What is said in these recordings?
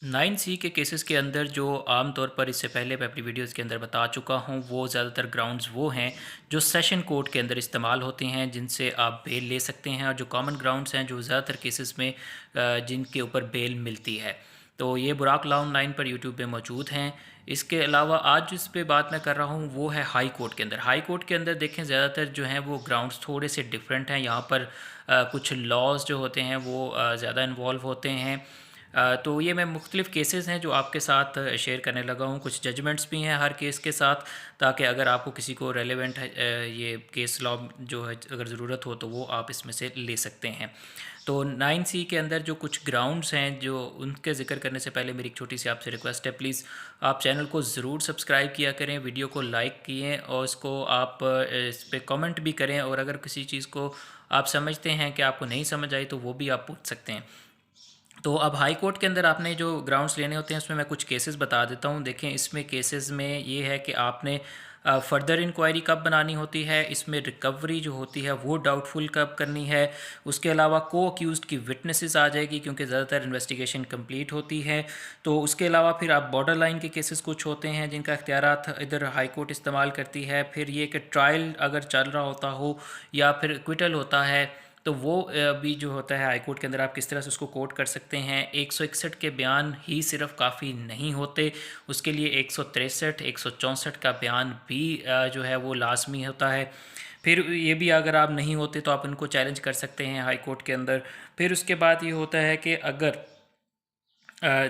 9C के cases के अंदर जो आम तौर पर इससे पहले मैं अपनी वीडियोस के अंदर बता चुका हूँ, वो ज़्यादातर ग्राउंड्स वो हैं जो सेशन कोर्ट के अंदर इस्तेमाल होते हैं, जिनसे आप बेल ले सकते हैं। और जो कॉमन ग्राउंड्स हैं जो ज़्यादातर केसेस में जिनके ऊपर बेल मिलती है, तो ये बुराक लॉ ऑनलाइन पर यूट्यूब पे मौजूद हैं। इसके अलावा आज जिस पे बात मैं कर रहा हूँ वो है हाई कोर्ट के अंदर। हाई कोर्ट के अंदर देखें, ज़्यादातर जो हैं वो ग्राउंड्स थोड़े से डिफरेंट हैं। यहाँ पर कुछ लॉज जो होते हैं वो ज़्यादा इन्वॉल्व होते हैं। तो ये मैं मुख्तलिफ़ केसेस हैं जो आपके साथ शेयर करने लगा हूँ। कुछ जजमेंट्स भी हैं हर केस के साथ, ताकि अगर आपको किसी को रेलेवेंट है ये केस लॉ जो है अगर ज़रूरत हो तो वो आप इसमें से ले सकते हैं। तो 9C के अंदर जो कुछ ग्राउंड्स हैं जो उनके ज़िक्र करने से पहले मेरी एक छोटी सी आपसे रिक्वेस्ट है, प्लीज़ आप चैनल को ज़रूर सब्सक्राइब किया करें, वीडियो को लाइक किए और इसको आप इस पर कमेंट भी करें। और अगर किसी चीज़ को आप समझते हैं कि आपको नहीं समझ आई तो वो भी आप पूछ सकते हैं। तो अब हाई कोर्ट के अंदर आपने जो ग्राउंड्स लेने होते हैं उसमें मैं कुछ केसेस बता देता हूँ। देखें, इसमें केसेस में ये है कि आपने फ़र्दर इंक्वायरी कब बनानी होती है, इसमें रिकवरी जो होती है वो डाउटफुल कब करनी है। उसके अलावा को अक्यूज़्ड की विटनेसेस आ जाएगी क्योंकि ज़्यादातर इन्वेस्टिगेशन कंप्लीट होती है। तो उसके अलावा फिर आप बॉर्डर लाइन के केसेस कुछ होते हैं जिनका इख्तियारात इधर हाई कोर्ट इस्तेमाल करती है। फिर ये कि ट्रायल अगर चल रहा होता हो या फिर एक्विटल होता है तो वो भी जो होता है हाई कोर्ट के अंदर आप किस तरह से उसको कोर्ट कर सकते हैं। 161 के बयान ही सिर्फ काफ़ी नहीं होते, उसके लिए 163 164 का बयान भी जो है वो लाजमी होता है। फिर ये भी अगर आप नहीं होते तो आप उनको चैलेंज कर सकते हैं हाई कोर्ट के अंदर। फिर उसके बाद ये होता है कि अगर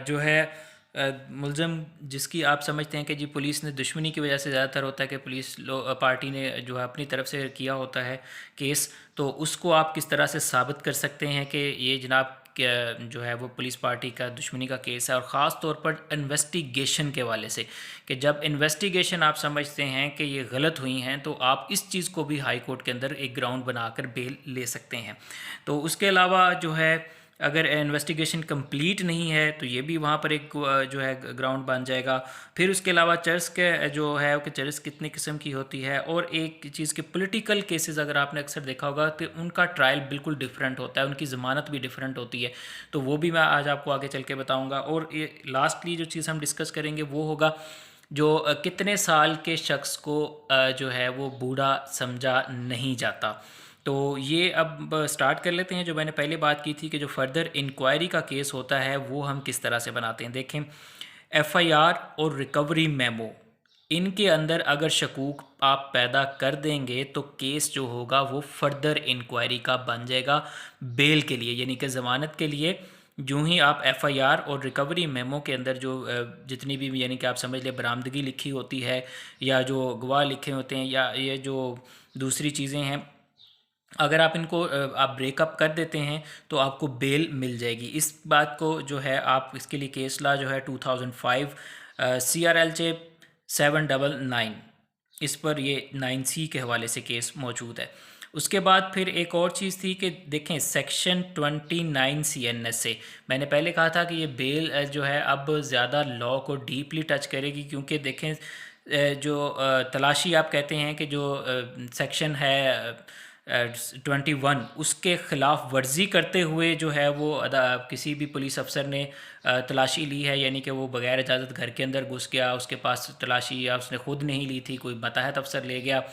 जो है मुलज़म जिसकी आप समझते हैं कि जी पुलिस ने दुश्मनी की वजह से, ज़्यादातर होता है कि पुलिस पार्टी ने जो है अपनी तरफ से किया होता है केस, तो उसको आप किस तरह से साबित कर सकते हैं कि ये जनाब क्या जो है वो पुलिस पार्टी का दुश्मनी का केस है। और ख़ास तौर पर इन्वेस्टिगेशन के वाले से, कि जब इन्वेस्टिगेशन आप समझते हैं कि ये गलत हुई हैं तो आप इस चीज़ को भी हाई कोर्ट के अंदर एक ग्राउंड बनाकर बेल ले सकते हैं। तो उसके अलावा जो है अगर इन्वेस्टिगेशन कंप्लीट नहीं है तो ये भी वहाँ पर एक जो है ग्राउंड बन जाएगा। फिर उसके अलावा चर्च के जो है कि चर्च कितनी किस्म की होती है। और एक चीज़ के पॉलिटिकल केसेस अगर आपने अक्सर देखा होगा तो उनका ट्रायल बिल्कुल डिफरेंट होता है, उनकी ज़मानत भी डिफरेंट होती है। तो वो भी मैं आज आपको आगे चल के बताऊँगा। और ये लास्टली जो चीज़ हम डिस्कस करेंगे वो होगा जो कितने साल के शख्स को जो है वो बूढ़ा समझा नहीं जाता। तो ये अब स्टार्ट कर लेते हैं। जो मैंने पहले बात की थी कि जो फर्दर इंक्वायरी का केस होता है वो हम किस तरह से बनाते हैं। देखें, एफआईआर और रिकवरी मेमो, इनके अंदर अगर शकूक आप पैदा कर देंगे तो केस जो होगा वो फर्दर इंक्वायरी का बन जाएगा बेल के लिए, यानी कि ज़मानत के लिए। यूँ ही आप एफआईआर और रिकवरी मेमो के अंदर जो जितनी भी यानी कि आप समझ लें बरामदगी लिखी होती है या जो गवाह लिखे होते हैं या ये जो दूसरी चीज़ें हैं, अगर आप इनको आप ब्रेकअप कर देते हैं तो आपको बेल मिल जाएगी। इस बात को जो है आप इसके लिए केस ला जो है 2005 CRLJ 799, इस पर ये 9C के हवाले से केस मौजूद है। उसके बाद फिर एक और चीज़ थी कि देखें, सेक्शन 29 CNS से मैंने पहले कहा था कि ये बेल जो है अब ज़्यादा लॉ को डीपली टच करेगी, क्योंकि देखें जो तलाशी आप कहते हैं कि जो सेक्शन है 21, उसके ख़िलाफ़ वर्जी करते हुए जो है वो किसी भी पुलिस अफसर ने तलाशी ली है, यानी कि वो बग़ैर इजाज़त घर के अंदर घुस गया, उसके पास तलाशी या उसने ख़ुद नहीं ली थी, कोई मातहत अफसर ले गया,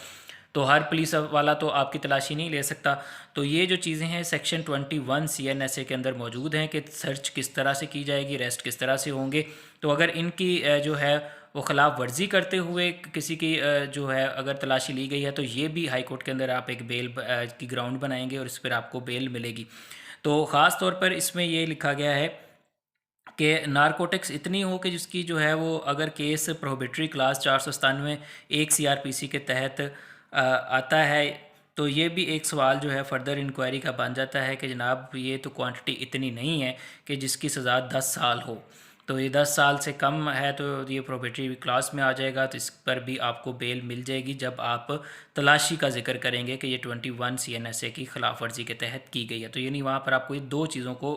तो हर पुलिस वाला तो आपकी तलाशी नहीं ले सकता। तो ये जो चीज़ें हैं सेक्शन 21 CNSA के अंदर मौजूद हैं कि सर्च किस तरह से की जाएगी, रेस्ट किस तरह से होंगे। तो अगर इनकी जो है वो ख़िलाफ़ वर्जी करते हुए किसी की जो है अगर तलाशी ली गई है तो ये भी हाई कोर्ट के अंदर आप एक बेल की ग्राउंड बनाएंगे और इस पर आपको बेल मिलेगी। तो ख़ास तौर पर इसमें ये लिखा गया है कि नारकोटिक्स इतनी हो कि जिसकी जो है वो अगर केस प्रोहिबिटरी क्लास 497 1 CRPC के तहत आता है, तो ये भी एक सवाल जो है फर्दर इंक्वायरी का बन जाता है कि जनाब ये तो क्वांटिटी इतनी नहीं है कि जिसकी सज़ा 10 साल हो। तो ये 10 साल से कम है तो ये प्रोहिबिटरी क्लास में आ जाएगा, तो इस पर भी आपको बेल मिल जाएगी जब आप तलाशी का जिक्र करेंगे कि ये 21 CNSA की खिलाफ वर्जी के तहत की गई है। तो यानी वहाँ पर आपको ये दो चीज़ों को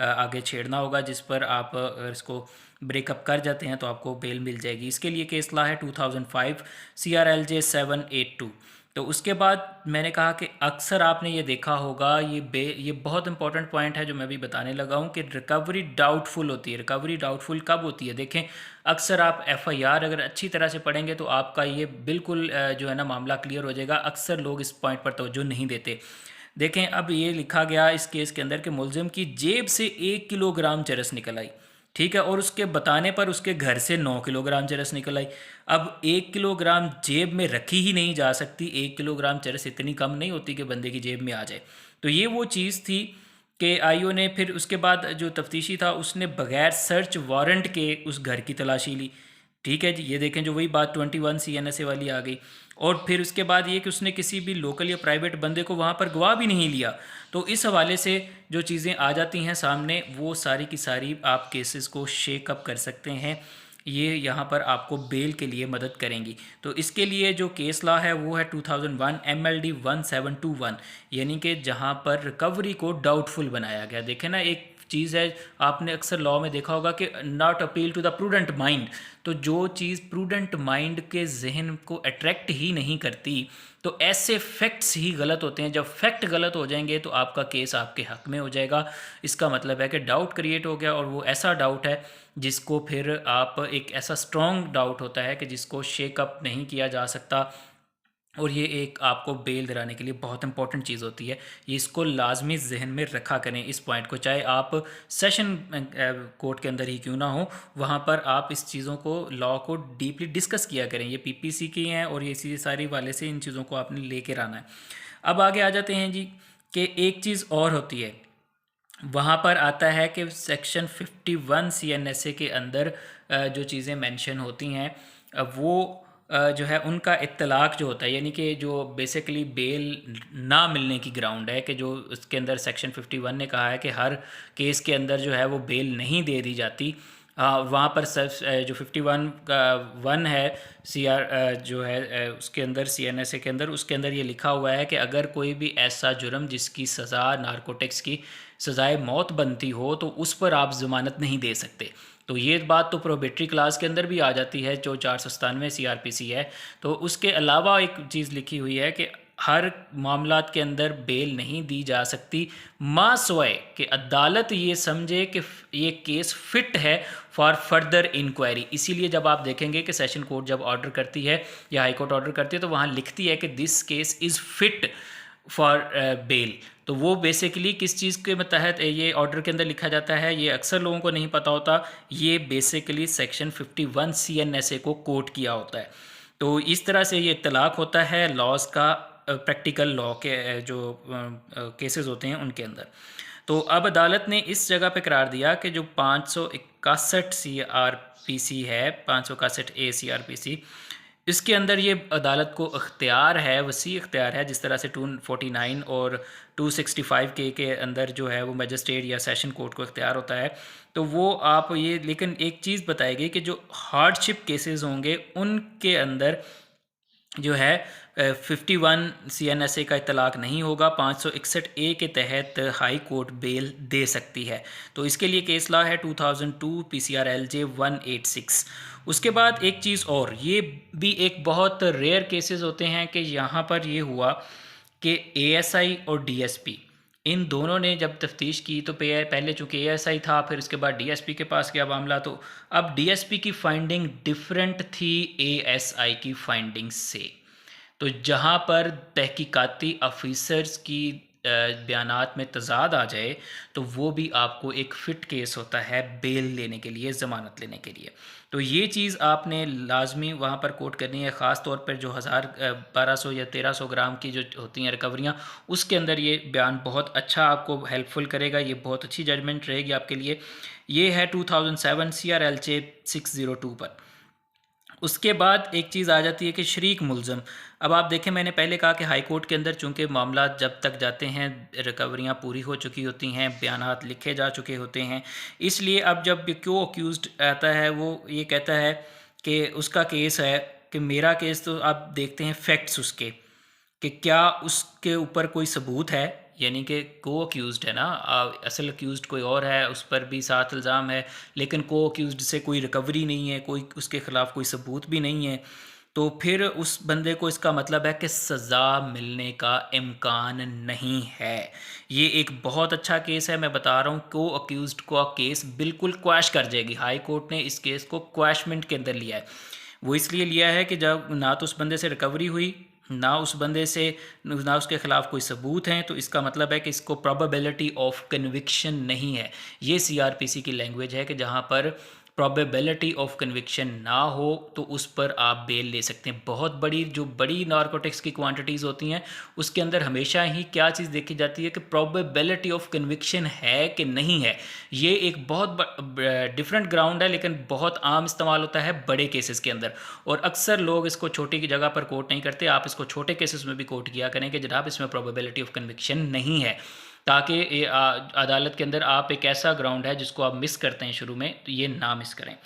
आगे छेड़ना होगा, जिस पर आप इसको ब्रेकअप कर जाते हैं तो आपको बेल मिल जाएगी। इसके लिए केस ला है 2005 CRLJ 782। तो उसके बाद मैंने कहा कि अक्सर आपने ये देखा होगा, ये बहुत इंपॉर्टेंट पॉइंट है जो मैं भी बताने लगा हूँ, कि रिकवरी डाउटफुल होती है। रिकवरी डाउटफुल कब होती है? देखें, अक्सर आप एफआईआर अगर अच्छी तरह से पढ़ेंगे तो आपका ये बिल्कुल जो है ना मामला क्लियर हो जाएगा। अक्सर लोग इस पॉइंट पर तवज्जो नहीं देते। देखें, अब ये लिखा गया इस केस के अंदर कि मुलजिम की जेब से 1 किलोग्राम चरस निकल आई, ठीक है, और उसके बताने पर उसके घर से 9 किलोग्राम चरस निकल आई। अब 1 किलोग्राम जेब में रखी ही नहीं जा सकती, 1 किलोग्राम चरस इतनी कम नहीं होती कि बंदे की जेब में आ जाए। तो ये वो चीज़ थी कि आईओ ने फिर उसके बाद जो तफ्तीशी था उसने बगैर सर्च वारंट के उस घर की तलाशी ली। ठीक है जी, ये देखें जो वही बात 21 CNSA वाली आ गई। और फिर उसके बाद ये कि उसने किसी भी लोकल या प्राइवेट बंदे को वहाँ पर गवाह भी नहीं लिया। तो इस हवाले से जो चीज़ें आ जाती हैं सामने, वो सारी की सारी आप केसेस को शेक अप कर सकते हैं। ये यहाँ पर आपको बेल के लिए मदद करेंगी। तो इसके लिए जो केस लॉ है वो है 2001 MLD 1721, यानी कि जहाँ पर रिकवरी को डाउटफुल बनाया गया। देखें ना, एक चीज़ है, आपने अक्सर लॉ में देखा होगा कि not appeal to the prudent mind. तो जो चीज़ प्रूडेंट माइंड के जहन को अट्रैक्ट ही नहीं करती, तो ऐसे फैक्ट्स ही गलत होते हैं। जब फैक्ट गलत हो जाएंगे तो आपका केस आपके हक में हो जाएगा। इसका मतलब है कि डाउट क्रिएट हो गया, और वो ऐसा डाउट है जिसको फिर आप, एक ऐसा स्ट्रॉन्ग डाउट होता है कि जिसको शेकअप नहीं किया जा सकता। और ये एक आपको बेल दिलाने के लिए बहुत इंपॉर्टेंट चीज़ होती है। ये इसको लाजमी जहन में रखा करें इस पॉइंट को, चाहे आप सेशन कोर्ट के अंदर ही क्यों ना हो, वहाँ पर आप इस चीज़ों को, लॉ को डीपली डिस्कस किया करें। ये पीपीसी की हैं और ये इसी सारी वाले से इन चीज़ों को आपने लेकर आना है। अब आगे आ जाते हैं जी, कि एक चीज़ और होती है, वहाँ पर आता है कि सेक्शन 51 CNSA के अंदर जो चीज़ें मेंशन होती हैं, वो जो है उनका इत्तलाक जो होता है, यानी कि जो बेसिकली बेल ना मिलने की ग्राउंड है, कि जो उसके अंदर सेक्शन 51 ने कहा है कि हर केस के अंदर जो है वो बेल नहीं दे दी जाती। वहाँ पर जो 51 का 1 है जो है उसके अंदर CNSA के अंदर, उसके अंदर ये लिखा हुआ है कि अगर कोई भी ऐसा जुर्म जिसकी सज़ा नारकोटिक्स की सज़ाए मौत बनती हो तो उस पर आप ज़मानत नहीं दे सकते। तो ये बात तो प्रोबेटरी क्लास के अंदर भी आ जाती है जो 497 CRPC है। तो उसके अलावा एक चीज़ लिखी हुई है कि हर मामलात के अंदर बेल नहीं दी जा सकती, मासवाए कि अदालत ये समझे कि ये केस फिट है फॉर फर्दर इंक्वायरी। इसीलिए जब आप देखेंगे कि सेशन कोर्ट जब ऑर्डर करती है या हाई कोर्ट ऑर्डर करती है, तो वहाँ लिखती है कि this case is fit for bail. तो वो बेसिकली किस चीज़ के तहत ये ऑर्डर के अंदर लिखा जाता है, ये अक्सर लोगों को नहीं पता होता। ये बेसिकली सेक्शन 51 CNSA को कोट किया होता है। तो इस तरह से ये तलाक होता है लॉज का, प्रैक्टिकल लॉ के जो केसेस होते हैं उनके अंदर। तो अब अदालत ने इस जगह पे करार दिया कि जो 561 CRPC है, 561A CRPC, इसके अंदर ये अदालत को इख्तियार है, वसी इख्तियार है, जिस तरह से 249 और 265 के अंदर जो है वो मजिस्ट्रेट या सेशन कोर्ट को इख्तियार होता है। तो वो आप ये, लेकिन एक चीज़ बताएगी कि जो हार्डशिप केसेस होंगे उनके अंदर जो है 51 CNSA का इतलाक नहीं होगा। 561A के तहत हाई कोर्ट बेल दे सकती है। तो इसके लिए केस लॉ है 2002 PCRLJ 186। उसके बाद एक चीज़ और, ये भी एक बहुत रेयर केसेस होते हैं कि यहाँ पर ये हुआ कि ASI और DSP, इन दोनों ने जब तफ्तीश की तो पहले चूँकि ASI था, फिर उसके बाद DSP के पास गया मामला, तो अब DSP की फाइंडिंग डिफरेंट थी ASI की फाइंडिंग से। तो जहाँ पर तहकीकाती अफीसर्स की बयानात में तज़ाद आ जाए, तो वो भी आपको एक फ़िट केस होता है बेल लेने के लिए, ज़मानत लेने के लिए। तो ये चीज़ आपने लाजमी वहाँ पर कोट करनी है, ख़ास तौर पर जो 1200 या 1300 ग्राम की जो होती हैं रिकवरियाँ, उसके अंदर ये बयान बहुत अच्छा आपको हेल्पफुल करेगा। ये बहुत अच्छी जजमेंट रहेगी आपके लिए। ये है 2007 CRLJ 602 पर। उसके बाद एक चीज़ आ जाती है कि शरीक मुलज़म। अब आप देखें, मैंने पहले कहा कि हाई कोर्ट के अंदर चूँकि मामला जब तक जाते हैं रिकवरियाँ पूरी हो चुकी होती हैं, बयानात लिखे जा चुके होते हैं, इसलिए अब जब क्यों अक्यूज़्ड आता है वो ये कहता है कि उसका केस है, कि मेरा केस, तो आप देखते हैं फैक्ट्स उसके, कि क्या उसके ऊपर कोई सबूत है, यानी कि को अक्यूज़्ड है ना, असल अक्यूज़्ड कोई और है, उस पर भी साथ इल्ज़ाम है, लेकिन को अक्यूज़्ड से कोई रिकवरी नहीं है, कोई उसके ख़िलाफ़ कोई सबूत भी नहीं है। तो फिर उस बंदे को इसका मतलब है कि सज़ा मिलने का इम्कान नहीं है। ये एक बहुत अच्छा केस है, मैं बता रहा हूँ, को अक्यूज़्ड का केस बिल्कुल क्वैश कर जाएगी। हाई कोर्ट ने इस केस को क्वैशमेंट के अंदर लिया है। वो इसलिए लिया है कि जब ना तो उस बंदे से रिकवरी हुई, ना उस बंदे से ना उसके ख़िलाफ़ कोई सबूत हैं, तो इसका मतलब है कि इसको प्रोबेबिलिटी ऑफ कन्विक्शन नहीं है। ये सीआरपीसी की लैंग्वेज है कि जहाँ पर प्रोबेबिलिटी ऑफ कन्विक्शन ना हो तो उस पर आप बेल ले सकते हैं। बहुत बड़ी नारकोटिक्स की क्वांटिटीज़ होती हैं, उसके अंदर हमेशा ही क्या चीज़ देखी जाती है कि प्रोबेबिलिटी ऑफ कन्विक्शन है कि नहीं है। ये एक बहुत डिफरेंट ग्राउंड है, लेकिन बहुत आम इस्तेमाल होता है बड़े केसेस के अंदर, और अक्सर लोग इसको छोटी की जगह पर कोर्ट नहीं करते। आप इसको छोटे केसेस में भी कोर्ट किया करें कि जनाब इसमें प्रोबेबिलिटी ऑफ कन्विक्शन नहीं है, ताकि अदालत के अंदर आप एक ऐसा ग्राउंड है जिसको आप मिस करते हैं शुरू में, तो ये ना मिस करें।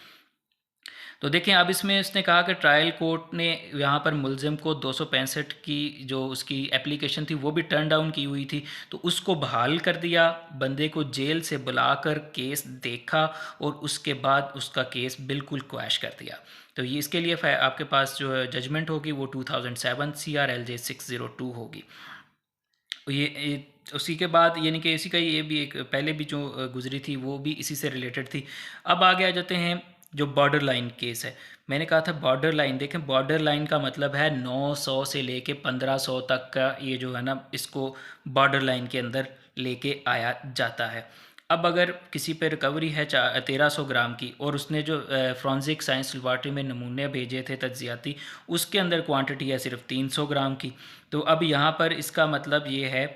तो देखें, अब इसमें उसने कहा कि ट्रायल कोर्ट ने यहाँ पर मुलजिम को 265 की जो उसकी एप्लीकेशन थी वो भी टर्न डाउन की हुई थी, तो उसको बहाल कर दिया, बंदे को जेल से बुलाकर केस देखा और उसके बाद उसका केस बिल्कुल क्वैश कर दिया। तो ये इसके लिए आपके पास जो जजमेंट होगी वो 2007 CRLJ 602 होगी। ये उसी के बाद यानी कि इसी का ये भी एक पहले भी जो गुजरी थी वो भी इसी से रिलेटेड थी। अब आगे आ जाते हैं जो बॉर्डर लाइन केस है। मैंने कहा था बॉर्डर लाइन, देखें बॉर्डर लाइन का मतलब है 900 से लेके 1500 तक का, ये जो है ना इसको बॉर्डर लाइन के अंदर लेके आया जाता है। अब अगर किसी पे रिकवरी है 1300 ग्राम की, और उसने जो फ्रॉन्जिक साइंस लेबॉर्ट्री में नमूने भेजे थे तज्जियाती, उसके अंदर क्वांटिटी है सिर्फ 300 ग्राम की, तो अब यहाँ पर इसका मतलब ये है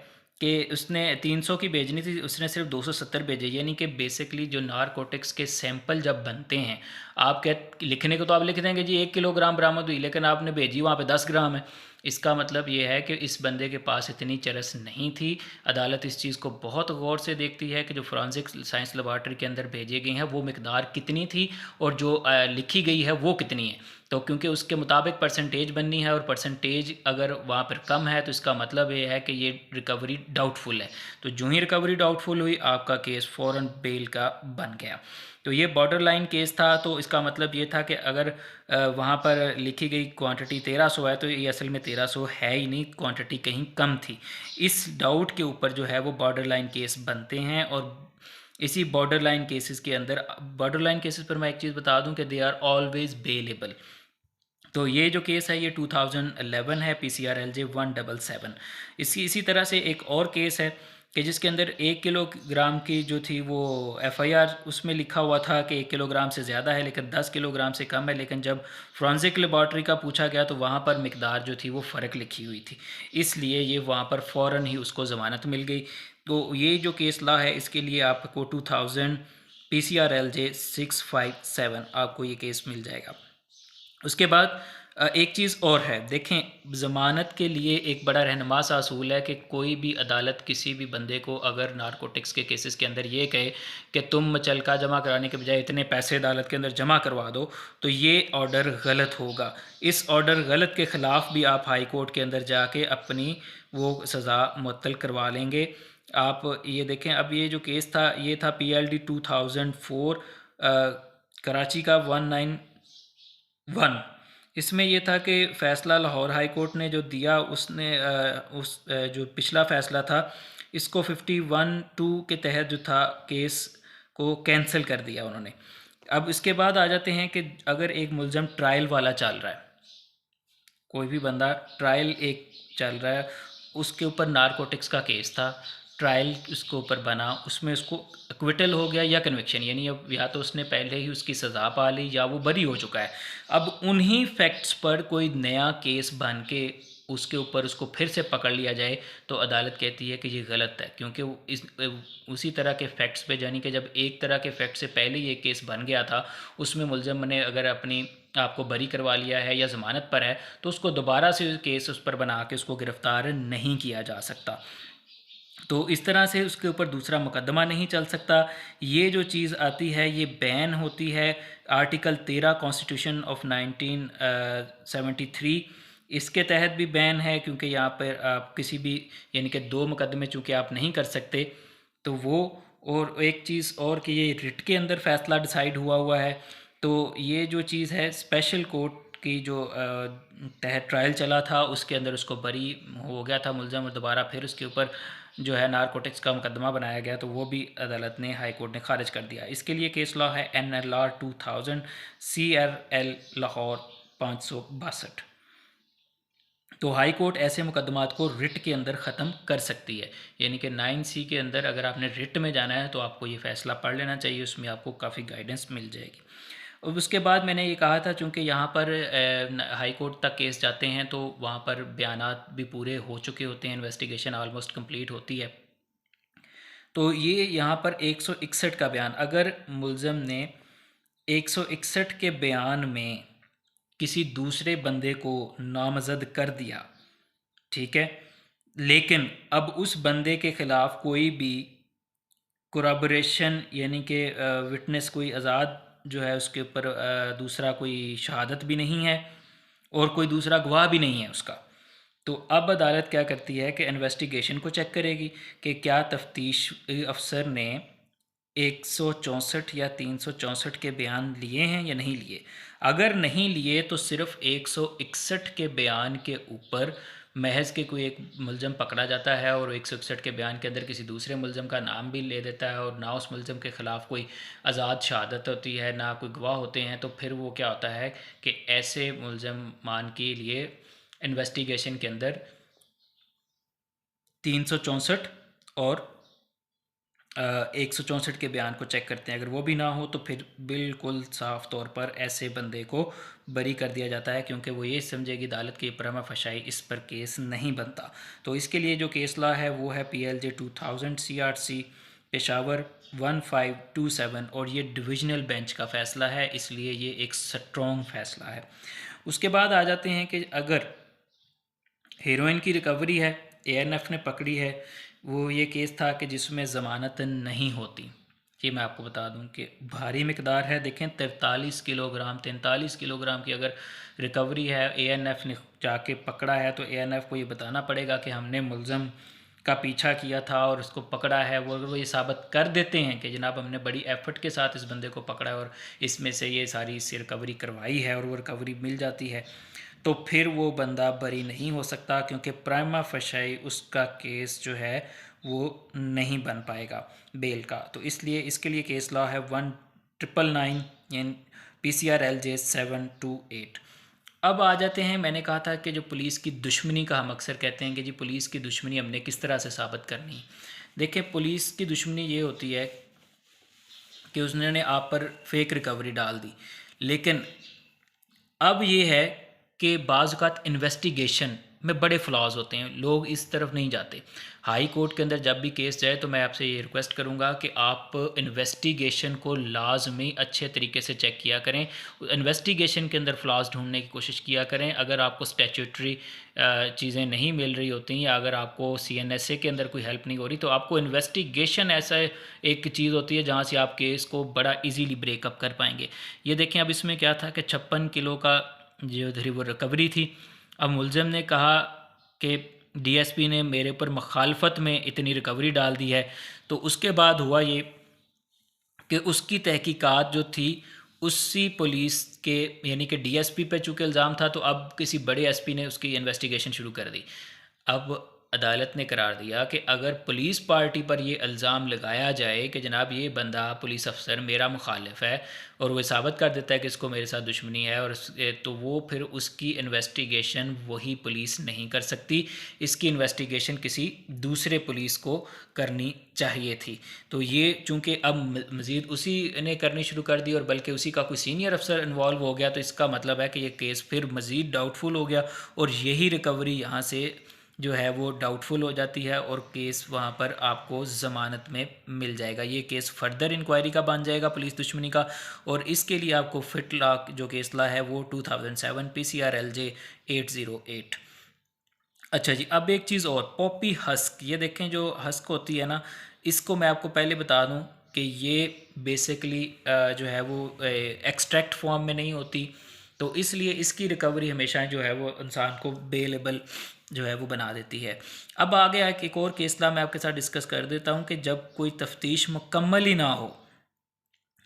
कि उसने 300 की भेजनी थी, उसने सिर्फ 270 भेजे। यानी कि बेसिकली जो नारकोटिक्स के सैंपल जब बनते हैं, आप क्या लिखने को तो आप लिख देंगे जी 1 किलोग्राम बरामद हुई, लेकिन आपने भेजी वहाँ पे 10 ग्राम है। इसका मतलब ये है कि इस बंदे के पास इतनी चरस नहीं थी। अदालत इस चीज़ को बहुत गौर से देखती है कि जो फोरेंसिक साइंस लेबॉर्ट्री के अंदर भेजे गए हैं वो मिकदार कितनी थी और जो लिखी गई है वो कितनी है। तो क्योंकि उसके मुताबिक परसेंटेज बननी है, और परसेंटेज अगर वहाँ पर कम है तो इसका मतलब ये है कि ये रिकवरी डाउटफुल है। तो जो ही रिकवरी डाउटफुल हुई, आपका केस फ़ौरन बेल का बन गया। तो ये बॉर्डर लाइन केस था। तो इसका मतलब ये था कि अगर वहाँ पर लिखी गई क्वांटिटी 1300 है तो ये असल में 1300 है ही नहीं, क्वांटिटी कहीं कम थी। इस डाउट के ऊपर जो है वो बॉर्डर लाइन केस बनते हैं। और इसी बॉर्डर लाइन केसेस के अंदर, बॉर्डर लाइन केसेस पर मैं एक चीज़ बता दूं कि दे आर ऑलवेज बेलेबल। तो ये जो केस है ये 2011 है, PCRLJ 177। इसी तरह से एक और केस है कि जिसके अंदर 1 किलोग्राम की जो थी वो FIR उसमें लिखा हुआ था कि 1 किलोग्राम से ज़्यादा है, लेकिन 10 किलोग्राम से कम है। लेकिन जब फोरेंसिक लेबॉर्ट्री का पूछा गया तो वहाँ पर मिकदार जो थी वो फ़र्क लिखी हुई थी, इसलिए ये वहाँ पर फ़ौरन ही उसको ज़मानत मिल गई। तो ये जो केस ला है इसके लिए आपको 2000 PCRLJ 657 आपको ये केस मिल जाएगा। उसके बाद एक चीज़ और है, देखें ज़मानत के लिए एक बड़ा रहनुमा सा असूल है कि कोई भी अदालत किसी भी बंदे को अगर नारकोटिक्स के केसेस के अंदर ये कहे कि तुम मुचलका जमा कराने के बजाय इतने पैसे अदालत के अंदर जमा करवा दो, तो ये ऑर्डर गलत होगा। इस ऑर्डर गलत के ख़िलाफ़ भी आप हाई कोर्ट के अंदर जाके अपनी वो सज़ा मुअत्तल करवा लेंगे। आप ये देखें, अब ये जो केस था ये था PLD 2004 कराची का 191। इसमें ये था कि फ़ैसला लाहौर हाई कोर्ट ने जो दिया उसने जो पिछला फ़ैसला था इसको 51(2) के तहत जो था केस को कैंसिल कर दिया उन्होंने। अब इसके बाद आ जाते हैं कि अगर एक मुलज़म ट्रायल वाला चल रहा है, कोई भी बंदा ट्रायल एक चल रहा है, उसके ऊपर नारकोटिक्स का केस था, ट्रायल उसके ऊपर बना, उसमें उसको एक्विटल हो गया या कन्विक्शन, यानी अब या तो उसने पहले ही उसकी सज़ा पा ली या वो बरी हो चुका है। अब उन्हीं फैक्ट्स पर कोई नया केस बन के उसके ऊपर उसको फिर से पकड़ लिया जाए तो अदालत कहती है कि ये गलत है, क्योंकि उसी तरह के फैक्ट्स पे, यानी कि जब एक तरह के फैक्ट से पहले ये केस बन गया था, उसमें मुलज़म ने अगर अपनी आपको बरी करवा लिया है या ज़मानत पर है तो उसको दोबारा से केस उस पर बना के उसको गिरफ़्तार नहीं किया जा सकता। तो इस तरह से उसके ऊपर दूसरा मुकदमा नहीं चल सकता। ये जो चीज़ आती है ये बैन होती है आर्टिकल 13 कॉन्स्टिट्यूशन ऑफ 1973, इसके तहत भी बैन है, क्योंकि यहाँ पर आप किसी भी यानी कि 2 मुकदमे चूँकि आप नहीं कर सकते तो वो। और एक चीज़ और कि ये रिट के अंदर फ़ैसला डिसाइड हुआ है, तो ये जो चीज़ है स्पेशल कोर्ट की जो तहत ट्रायल चला था उसके अंदर उसको बरी हो गया था मुलज़म, और दोबारा फिर उसके ऊपर जो है नारकोटिक्स का मुकदमा बनाया गया, तो वो भी अदालत ने, हाई कोर्ट ने खारिज कर दिया। इसके लिए केस लॉ है NLR 2000 CRL लाहौर 562। तो हाई कोर्ट ऐसे मुकदमात को रिट के अंदर ख़त्म कर सकती है, यानी कि 9C के अंदर अगर आपने रिट में जाना है तो आपको ये फ़ैसला पढ़ लेना चाहिए, उसमें आपको काफ़ी गाइडेंस मिल जाएगी। और उसके बाद मैंने ये कहा था, चूँकि यहाँ पर हाई कोर्ट तक केस जाते हैं तो वहाँ पर बयानात भी पूरे हो चुके होते हैं, इन्वेस्टिगेशन ऑलमोस्ट कंप्लीट होती है। तो ये यहाँ पर 161 का बयान, अगर मुलज़म ने 161 के बयान में किसी दूसरे बंदे को नामज़द कर दिया, ठीक है, लेकिन अब उस बंदे के ख़िलाफ़ कोई भी कोराबोरेशन यानी कि विटनेस, कोई आज़ाद जो है उसके ऊपर दूसरा कोई शहादत भी नहीं है और कोई दूसरा गवाह भी नहीं है उसका, तो अब अदालत क्या करती है कि इन्वेस्टिगेशन को चेक करेगी कि क्या तफ्तीश अफसर ने 164 या 364 के बयान लिए हैं या नहीं लिए। अगर नहीं लिए तो सिर्फ 161 के बयान के ऊपर महज के कोई एक मुलज़म पकड़ा जाता है और 161 के बयान के अंदर किसी दूसरे मुलज़म का नाम भी ले देता है और ना उस मुलज़म के ख़िलाफ़ कोई आज़ाद शहादत होती है, ना कोई गवाह होते हैं, तो फिर वो क्या होता है कि ऐसे मुलज़म मान के लिए इन्वेस्टिगेशन के अंदर 364 और 164 के बयान को चेक करते हैं। अगर वो भी ना हो तो फिर बिल्कुल साफ़ तौर पर ऐसे बंदे को बरी कर दिया जाता है, क्योंकि वो ये समझेगी अदालत की प्रमा फशाई, इस पर केस नहीं बनता। तो इसके लिए जो केस लॉ है वो है PLJ 2000 CRC पेशावर 1527, और ये डिविजनल बेंच का फ़ैसला है, इसलिए ये एक स्ट्रॉन्ग फ़ैसला है। उसके बाद आ जाते हैं कि अगर हीरोइन की रिकवरी है, ANF ने पकड़ी है, वो ये केस था कि जिसमें ज़मानत नहीं होती। ये मैं आपको बता दूं कि भारी मकदार है, देखें 43 किलोग्राम 43 किलोग्राम की अगर रिकवरी है, ANF ने जाके पकड़ा है, तो ANF को ये बताना पड़ेगा कि हमने मुलज़म का पीछा किया था और उसको पकड़ा है। वो ये साबित कर देते हैं कि जनाब हमने बड़ी एफर्ट के साथ इस बंदे को पकड़ा है और इसमें से ये सारी इससे रिकवरी करवाई है, और वो रिकवरी मिल जाती है, तो फिर वो बंदा बरी नहीं हो सकता, क्योंकि प्राइमा फशाई उसका केस जो है वो नहीं बन पाएगा बेल का। तो इसलिए इसके लिए केस लॉ है 1999 यानी PCR LJ 728। अब आ जाते हैं, मैंने कहा था कि जो पुलिस की दुश्मनी का हम अक्सर कहते हैं कि जी पुलिस की दुश्मनी हमने किस तरह से साबित करनी। देखिए पुलिस की दुश्मनी ये होती है कि उसने आप पर फेक रिकवरी डाल दी, लेकिन अब ये है कि बाज़ औक़ात इन्वेस्टिगेशन में बड़े फ्लॉज होते हैं, लोग इस तरफ नहीं जाते। हाई कोर्ट के अंदर जब भी केस जाए तो मैं आपसे ये रिक्वेस्ट करूँगा कि आप इन्वेस्टिगेशन को लाजमी अच्छे तरीके से चेक किया करें, इन्वेस्टिगेशन के अंदर फ्लॉज ढूंढने की कोशिश किया करें। अगर आपको स्टैट्यूटरी चीज़ें नहीं मिल रही होती या अगर आपको CNSA के अंदर कोई हेल्प नहीं हो रही, तो आपको इन्वेस्टिगेशन ऐसा एक चीज़ होती है जहाँ से आप केस को बड़ा ईजीली ब्रेकअप कर पाएंगे। ये देखें अब इसमें क्या था कि 56 किलो का जो वो रिकवरी थी। अब मुलज़म ने कहा कि DSP ने मेरे ऊपर मुखालफत में इतनी रिकवरी डाल दी है, तो उसके बाद हुआ ये कि उसकी तहकीकात जो थी उसी पुलिस के यानी कि DSP पे चूँकि इल्ज़ाम था, तो अब किसी बड़े SP ने उसकी इन्वेस्टिगेशन शुरू कर दी। अब अदालत ने करार दिया कि अगर पुलिस पार्टी पर ये इल्ज़ाम लगाया जाए कि जनाब ये बंदा पुलिस अफसर मेरा मुखालिफ है और वो साबित कर देता है कि इसको मेरे साथ दुश्मनी है, और तो वो फिर उसकी इन्वेस्टिगेशन वही पुलिस नहीं कर सकती, इसकी इन्वेस्टिगेशन किसी दूसरे पुलिस को करनी चाहिए थी। तो ये चूँकि अब मज़ीद उसी ने करनी शुरू कर दी और बल्कि उसी का कोई सीनियर अफसर इन्वॉल्व हो गया, तो इसका मतलब है कि ये केस फिर मज़ीद डाउटफुल हो गया और यही रिकवरी यहाँ से जो है वो डाउटफुल हो जाती है और केस वहाँ पर आपको ज़मानत में मिल जाएगा। ये केस फर्दर इंक्वायरी का बन जाएगा पुलिस दुश्मनी का, और इसके लिए आपको फिट लॉ जो केस लॉ है वो 2007 PCR LJ 808। अच्छा जी, अब एक चीज़ और, पॉपी हस्क, ये देखें जो हस्क होती है ना, इसको मैं आपको पहले बता दूं कि ये बेसिकली जो है वो एक्सट्रैक्ट फॉर्म में नहीं होती, तो इसलिए इसकी रिकवरी हमेशा जो है वो इंसान को बेलेबल जो है वो बना देती है। अब आगे एक और केसला मैं आपके साथ डिस्कस कर देता हूँ कि जब कोई तफ्तीश मुकम्मल ही ना हो,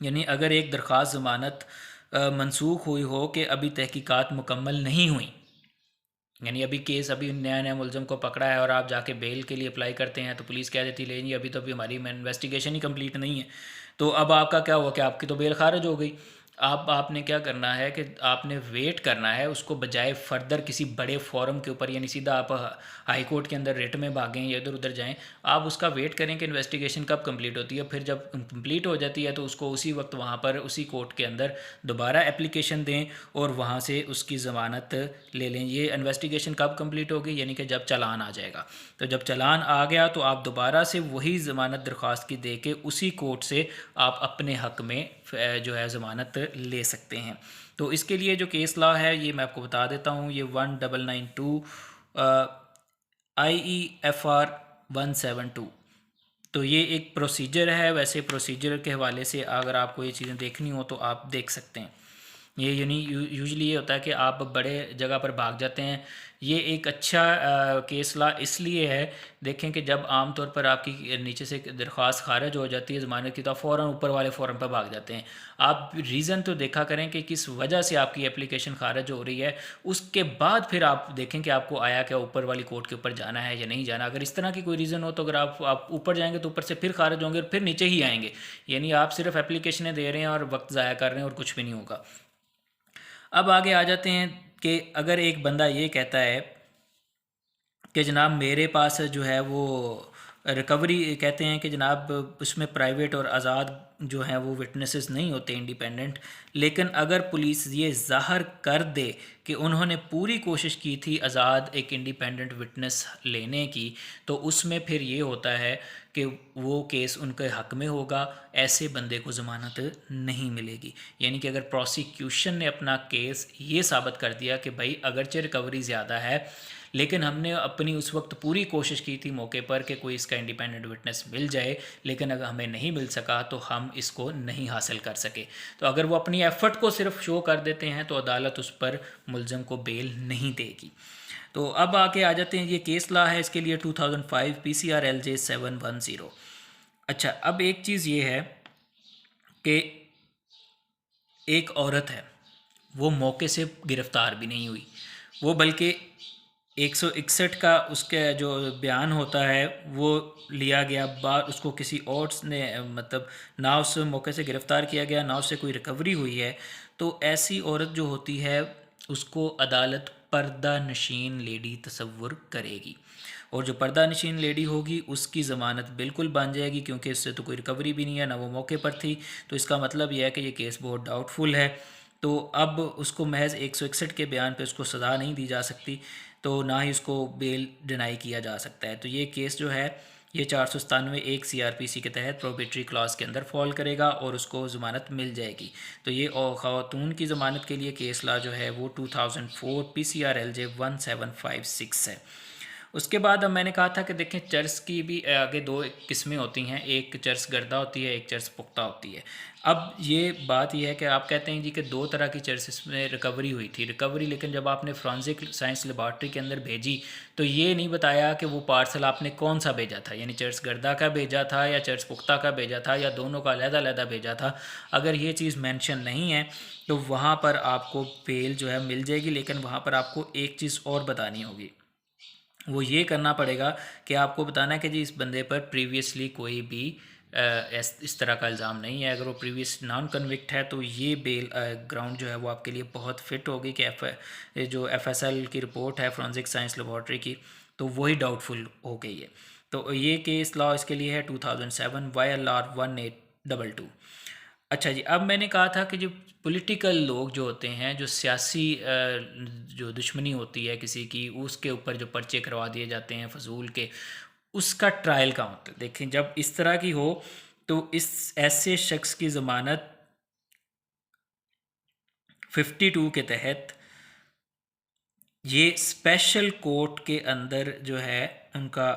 यानी अगर एक दरख्वास्त ज़मानत मनसूख हुई हो कि अभी तहकीकात मुकम्मल नहीं हुई, यानी अभी केस अभी नया नया मुलज़म को पकड़ा है और आप जाके बेल के लिए अप्लाई करते हैं तो पुलिस कह देती है, नहीं अभी तो अभी हमारी इन्वेस्टिगेशन ही कंप्लीट नहीं है। तो अब आपका क्या हुआ कि आपकी तो बेल खारिज हो गई। अब आपने क्या करना है कि आपने वेट करना है उसको, बजाय फर्दर किसी बड़े फोरम के ऊपर, यानी सीधा आप हाई कोर्ट के अंदर रिट में भागें या इधर उधर जाएं। आप उसका वेट करें कि इन्वेस्टिगेशन कब कंप्लीट होती है, फिर जब कंप्लीट हो जाती है तो उसको उसी वक्त वहाँ पर उसी कोर्ट के अंदर दोबारा एप्लीकेशन दें और वहाँ से उसकी ज़मानत ले लें। ये इन्वेस्टिगेशन कब कंप्लीट होगी, यानी कि जब चालान आ जाएगा। तो जब चालान आ गया तो आप दोबारा से वही ज़मानत दरख्वास्त की दे के उसी कोर्ट से आप अपने हक़ में जो है ज़मानत ले सकते हैं। तो इसके लिए जो केस लॉ है ये मैं आपको बता देता हूँ। ये 1992 IEFR 172। तो ये एक प्रोसीजर है। वैसे प्रोसीजर के हवाले से अगर आपको ये चीज़ें देखनी हो तो आप देख सकते हैं। ये यूजुअली ये होता है कि आप बड़े जगह पर भाग जाते हैं। ये एक अच्छा केस ला इसलिए है, देखें कि जब आम तौर पर आपकी नीचे से दरख्वास्त खारिज हो जाती है ज़मानत की, तो आप फ़ौरन ऊपर वाले फ़ॉरम पर भाग जाते हैं। आप रीज़न तो देखा करें कि किस वजह से आपकी एप्लीकेशन खारिज हो रही है, उसके बाद फिर आप देखें कि आपको आया क्या, ऊपर वाली कोर्ट के ऊपर जाना है या नहीं जाना। अगर इस तरह की कोई रीज़न हो तो अगर आप ऊपर जाएंगे तो ऊपर से फिर खारिज होंगे और फिर नीचे ही आएंगे, यानी आप सिर्फ एप्लीकेशनें दे रहे हैं और वक्त ज़ाया कर रहे हैं और कुछ भी नहीं होगा। अब आगे आ जाते हैं कि अगर एक बंदा ये कहता है कि जनाब मेरे पास जो है वो रिकवरी, कहते हैं कि जनाब उसमें प्राइवेट और आज़ाद जो हैं वो विटनेसेस नहीं होते इंडिपेंडेंट, लेकिन अगर पुलिस ये ज़ाहिर कर दे कि उन्होंने पूरी कोशिश की थी आज़ाद एक इंडिपेंडेंट विटनेस लेने की, तो उसमें फिर ये होता है कि वो केस उनके हक़ में होगा, ऐसे बंदे को ज़मानत नहीं मिलेगी। यानी कि अगर प्रोसिक्यूशन ने अपना केस ये साबित कर दिया कि भाई अगरचे रिकवरी ज़्यादा है, लेकिन हमने अपनी उस वक्त पूरी कोशिश की थी मौके पर कि कोई इसका इंडिपेंडेंट विटनेस मिल जाए, लेकिन अगर हमें नहीं मिल सका तो हम इसको नहीं हासिल कर सके, तो अगर वो अपनी एफ़र्ट को सिर्फ शो कर देते हैं तो अदालत उस पर मुलज़म को बेल नहीं देगी। तो अब आके आ जाते हैं, ये केस ला है इसके लिए 2005 PCR LJ 710। अच्छा, अब एक चीज़ ये है कि एक औरत है, वो मौके से गिरफ़्तार भी नहीं हुई, वो बल्कि 161 का उसका जो बयान होता है वो लिया गया, बाद उसको किसी और ने मतलब ना उस मौके से गिरफ़्तार किया गया ना उससे कोई रिकवरी हुई है। तो ऐसी औरत जो होती है उसको अदालत पर्दा नशीन लेडी तसव्वुर करेगी, और जो पर्दा नशीन लेडी होगी उसकी ज़मानत बिल्कुल बन जाएगी, क्योंकि इससे तो कोई रिकवरी भी नहीं है, ना वो मौके पर थी। तो इसका मतलब यह है कि ये केस बहुत डाउटफुल है। तो अब उसको महज 161 के बयान पे उसको सज़ा नहीं दी जा सकती, तो ना ही उसको बेल डिनाई किया जा सकता है। तो ये केस जो है ये 497 एक CRPC के तहत प्रोबेटरी क्लॉज के अंदर फॉल करेगा और उसको ज़मानत मिल जाएगी। तो ये खातून की ज़मानत के लिए केस ला जो है वो 2004 PCR LJ 1756 है। उसके बाद अब मैंने कहा था कि देखें चर्च की भी आगे दो किस्में होती हैं, एक चर्च गर्दा होती है, एक चर्च पुख्ता होती है। अब ये बात यह है कि आप कहते हैं जी कि दो तरह की चर्चेस में रिकवरी हुई थी, रिकवरी लेकिन जब आपने फॉरेंसिक साइंस लेबॉर्ट्री के अंदर भेजी तो ये नहीं बताया कि वो पार्सल आपने कौन सा भेजा था, यानी चर्च गर्दा का भेजा था या चर्च पुख्ता का भेजा था या दोनों का अलग-अलग भेजा था। अगर ये चीज़ मेंशन नहीं है तो वहाँ पर आपको बेल जो है मिल जाएगी, लेकिन वहाँ पर आपको एक चीज़ और बतानी होगी। वो ये करना पड़ेगा कि आपको बताना है कि जी इस बंदे पर प्रीवियसली कोई भी इस तरह का इल्ज़ाम नहीं है। अगर वो प्रीवियस नॉन कन्विक्ट है तो ये बेल ग्राउंड जो है वो आपके लिए बहुत फिट होगी कि जो FSL की रिपोर्ट है फॉरेंसिक साइंस लेबॉर्ट्री की, तो वही डाउटफुल हो गई है। तो ये केस लॉ इसके लिए है 2007 YLR 1822। अच्छा जी, अब मैंने कहा था कि जो पॉलिटिकल लोग जो होते हैं, जो सियासी जो दुश्मनी होती है किसी की, उसके ऊपर जो पर्चे करवा दिए जाते हैं फजूल के, उसका ट्रायल कहाँ होता है। देखें जब इस तरह की हो तो इस ऐसे शख्स की ज़मानत 52 के तहत ये स्पेशल कोर्ट के अंदर जो है उनका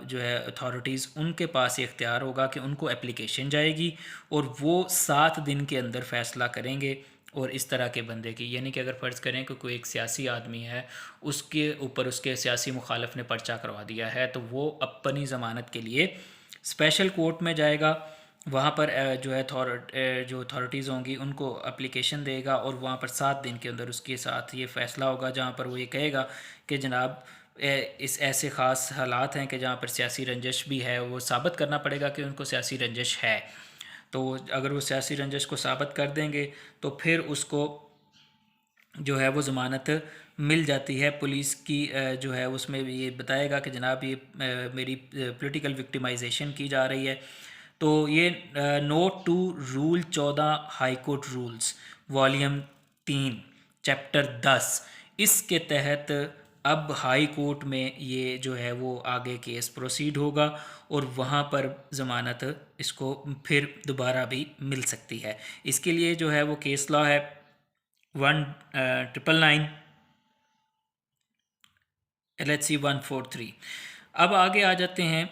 जो है अथॉरिटीज़ उनके पास ये इख्तियार होगा कि उनको एप्लीकेशन जाएगी और वो 7 दिन के अंदर फ़ैसला करेंगे। और इस तरह के बंदे की, यानी कि अगर फ़र्ज़ करें कि कोई एक सियासी आदमी है, उसके ऊपर उसके सियासी मुखालफ ने पर्चा करवा दिया है, तो वो अपनी ज़मानत के लिए स्पेशल कोर्ट में जाएगा वहाँ पर जो है जो अथॉरिटीज़ होंगी उनको एप्लीकेशन देगा और वहाँ पर 7 दिन के अंदर उसके साथ ये फ़ैसला होगा, जहाँ पर वो ये कहेगा कि जनाब इस ऐसे ख़ास हालात हैं कि जहाँ पर सियासी रंजिश भी है, वो साबित करना पड़ेगा कि उनको सियासी रंजिश है। तो अगर वो सियासी रंजिश को साबित कर देंगे तो फिर उसको जो है वो ज़मानत मिल जाती है। पुलिस की जो है उसमें ये बताएगा कि जनाब ये मेरी पॉलिटिकल विक्टिमाइजेशन की जा रही है। तो ये note to rule 14 high court rules volume 3 chapter 10, इसके तहत अब हाई कोर्ट में ये जो है वो आगे केस प्रोसीड होगा और वहाँ पर ज़मानत इसको फिर दोबारा भी मिल सकती है। इसके लिए जो है वो केस लॉ है 1999 LHC 143। अब आगे आ जाते हैं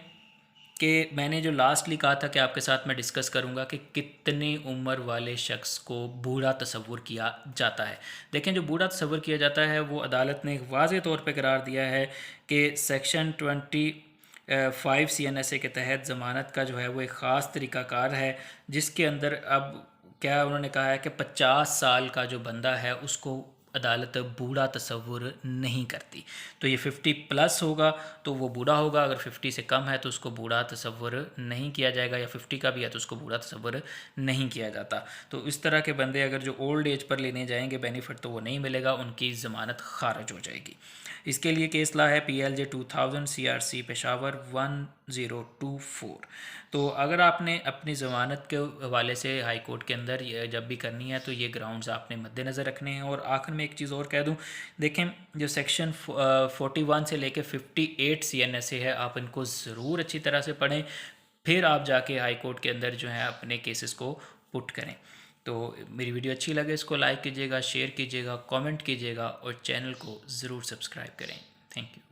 कि मैंने जो लास्टली कहा था कि आपके साथ मैं डिस्कस करूंगा कि कितनी उम्र वाले शख्स को बूढ़ा तस्वुर किया जाता है। देखें, जो बूढ़ा तस्वुर किया जाता है वो अदालत ने वाज़े तौर पे करार दिया है कि सेक्शन 25 CNSA के तहत ज़मानत का जो है वो एक ख़ास तरीक़ाकार है, जिसके अंदर अब क्या उन्होंने कहा है कि 50 साल का जो बंदा है उसको अदालत बूढ़ा तस्वुर नहीं करती। तो ये 50+ होगा तो वो बूढ़ा होगा, अगर 50 से कम है तो उसको बूढ़ा तस्वुर नहीं किया जाएगा, या 50 का भी है तो उसको बूढ़ा तस्वुर नहीं किया जाता। तो इस तरह के बंदे अगर जो ओल्ड एज पर लेने जाएंगे बेनिफिट तो वो नहीं मिलेगा, उनकी ज़मानत खारिज हो जाएगी। इसके लिए केस ला है PLJ 2000 CRC पेशावर 1024। तो अगर आपने अपनी ज़मानत के हवाले से हाई कोर्ट के अंदर जब भी करनी है तो ये ग्राउंड्स आपने मद्देनज़र रखने हैं। और आखिर में एक चीज़ और कह दूं, देखें जो सेक्शन 41 से लेके 58 CNSA है, आप इनको ज़रूर अच्छी तरह से पढ़ें, फिर आप जाके हाई कोर्ट के अंदर जो है अपने केसेस को पुट करें। तो मेरी वीडियो अच्छी लगे इसको लाइक कीजिएगा, शेयर कीजिएगा, कमेंट कीजिएगा और चैनल को ज़रूर सब्सक्राइब करें। Thank you.